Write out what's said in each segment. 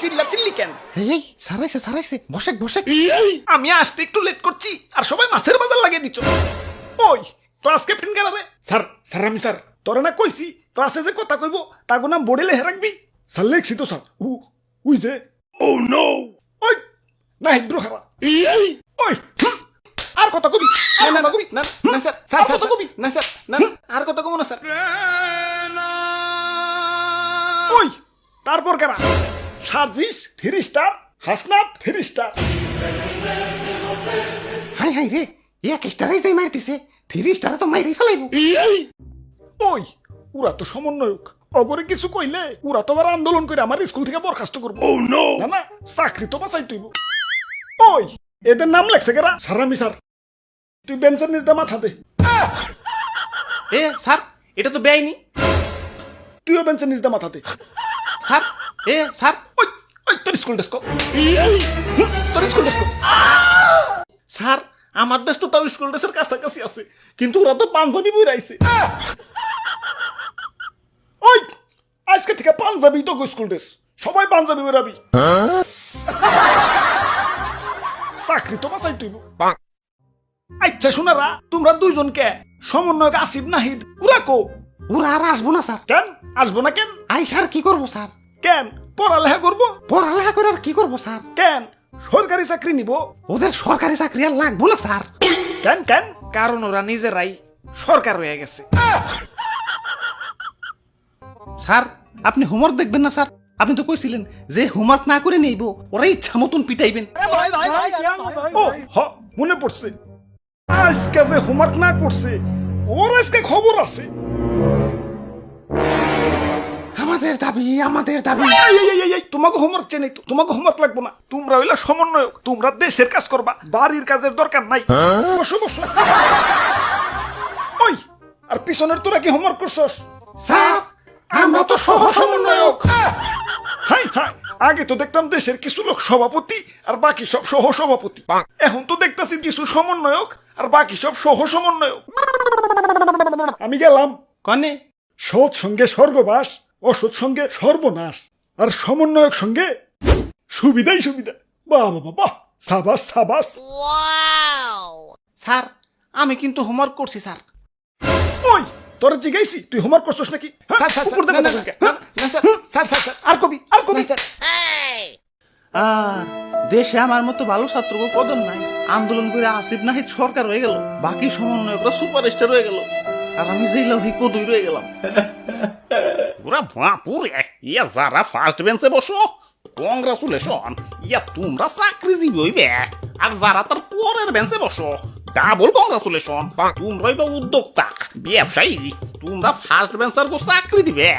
চিল্লা চিল্লি কেন? এই সারাইছে বসে আমি আসতে একটু লেট করছি আর সবাই মাছের বাজার লাগিয়ে দিচ্ছ। ওই ক্লাস ক্যাপ্টেন কেন রে? স্যার আমি স্যার তোরা না কইছি ক্লাসে যে কথা কইব তাগো নাম বোর্ডে লেখে রাখবি। স্যার লেখছি তো স্যার উই যে ওই না হিদ্র খারা ওই আর কথা কবি কথা কবি না স্যার আর কথা কবি না স্যার না আর কথা কমো না স্যার। ওই তারপর কেনা সার্জিস 3 স্টার, হাসনাত 3 স্টার। হাই রে এক স্টারে যাই মারতিছে 3 স্টারে তো মাইরে ফেলাইবো। ওই ওরা তো সমন্বয়ক, অগরে কিছু কইলে ওরা তো আবার আন্দোলন করে আমার স্কুল থেকে বরখাস্ত করবো। না না চাকরি তো বাঁচাই তুইব। ওই এদের নাম লেখছে কেরা? স্যার আমি স্যার তুই বেঞ্চের নিচ দিয়ে মাথা দে। স্যার এটা তো বেআইনি। তুইও বেঞ্চের নিচ দিয়ে মাথা দে। স্যার ওই ওই তোর স্কুল ডেস্ক তোর স্কুল ডেস্ক। স্যার আমার দেশ তো তাও স্কুল ড্রেসের কাছাকাছি আছে, কিন্তু ওরা তো পাঞ্জাবি বইরাইছে। ওই আজকে থেকে পাঞ্জাবি তো স্কুল ড্রেস, সবাই পাঞ্জাবি বেরাবি। চাকরি তো বাঁচাই তুইব। আচ্ছা শোনারা, তোমরা দুইজনকে সমন্বয়ক আসিফ নাহিদ ওরা কো? ওরা আর আসবো না স্যার। কেন আসবো না? কেন আই স্যার কি করবো স্যার? কেন পড়ালেখা করবো? পড়ালেখা করে আর কি করবো স্যার? কেন সরকারি চাকরি নিব? ওদের সরকারি চাকরি আর লাগবো না স্যার। কেন কেন? কারণ ওরা নিজেরাই সরকার হয়ে গেছে। স্যার আপনি হোমওয়ার্ক দেখবেন না স্যার? আপনি তো কইছিলেন যে হোমওয়ার্ক না করে নেইব, ওরা ইচ্ছা মতন পিটাইবেন। ও হ মনে পড়ছে, আজকে যে হোমওয়ার্ক না করছে ওর আজকে খবর আছে। আমাদের দাবি তোমাকে হোমওয়ার্ক চেনে তো, তোমাকে হোমওয়ার্ক লাগবো না। তোমরা হইলা সমন্বয়ক, তোমরা দেশের কাজ করবা, বাড়ির কাজের দরকার নাই। বসো বসো। ওই আর পিছনের তোরা কি হোমওয়ার্ক করছস? স্যার আমরা তো সহ সমন্বয়ক। হাই হাই, আগে তো দেখতাম দেশের কিছু লোক সভাপতি আর বাকি সব সহ সভাপতি, এখন তো দেখতাছি কিছু সমন্বয়ক আর বাকি সব সহ সমন্বয়ক। আমি গেলাম। কনে? সৎ সঙ্গে স্বর্গবাস, অসৎ সঙ্গে সর্বনাশ, আর সমন্বয়ক সঙ্গে সুবিধাই সুবিধা। বাহ বাবা বাহ, সাবাস সাবাস। স্যার আমি কিন্তু হোমওয়ার্ক করছি স্যার। ওই তোরা জিগাইছি তুই হোমওয়ার্ক করছস নাকি? উপর দিয়ে কথা কইকে। স্যার আর কবি স্যার। আর দেশে আমার মতো ভালো ছাত্র কদর নাই। আন্দোলন করে আসিফ নাহিদ সরকার হয়ে গেল, বাকি সমন্বয়করা সুপারস্টার হয়ে গেল, আর আমি জেলা হই কদুই রয়ে গেলাম। ওরা বাপুরে, ইয়া যারা ফার্স্ট বেঞ্চে বসো কংগ্রাচুলেশন, ইয়া তোমরা চাকরিজীবী হইবে। আর যারা তার পরের বেঞ্চে বসো ডাবল কংগ্রাচুলেশন, তোমরাই বা উদ্যোক্তা ব্যবসায়ী, তোমরা ফার্স্ট বেঞ্চার গো চাকরি দিবে।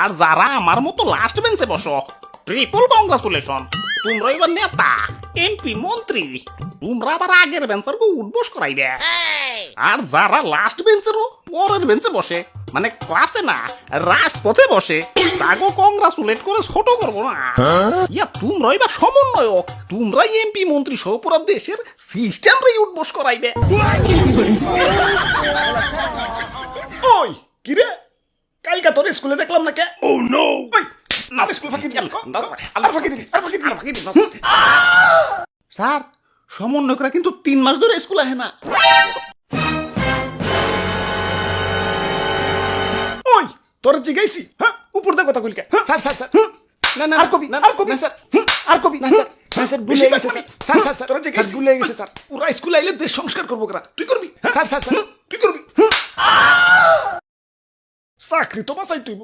আর যারা আমার মতো লাস্ট বেঞ্চে বসো ট্রিপল কংগ্রাচুলেশন, তোমরা এবার নেতা এমপি মন্ত্রী, তোমরা আবার আগের বেঞ্চার গো উঠবোস করাইবে। আর যারা লাস্ট বেঞ্চেরও পরের বেঞ্চে বসে, মানে ক্লাসে না রাজপথে বসে, তাগো কংগ্রাচুলেট করে ছোট করবো না। ইয়া তোমরাই বা সমন্বয়ক, তোমরাই এমপি মন্ত্রী সহ পুরো দেশের সিস্টেমরাই উঠবোস করাইবে। ওই কি রে, কালকা তোর স্কুলে দেখলাম না কে? ও নো, স্কুল ফাঁকি দিলাম। স্যার সমন্বয়করা কিন্তু 3 মাস ধরে স্কুল আসে না। ওই তোর জিগাইছি, হ্যাঁ উপর দিয়ে কথা কইলকে। স্যার না আর কবি আর কবি স্যার, আর কবি স্যার ভুলে গেছে স্যার। তোরা জিগাইছি ভুলে গেছে স্যার। পুরা স্কুল আইলে দেশ সংস্কার করবো করা, তুই করবি? স্যার তুই করবি? চাকরি তো বাঁচাই তুইব।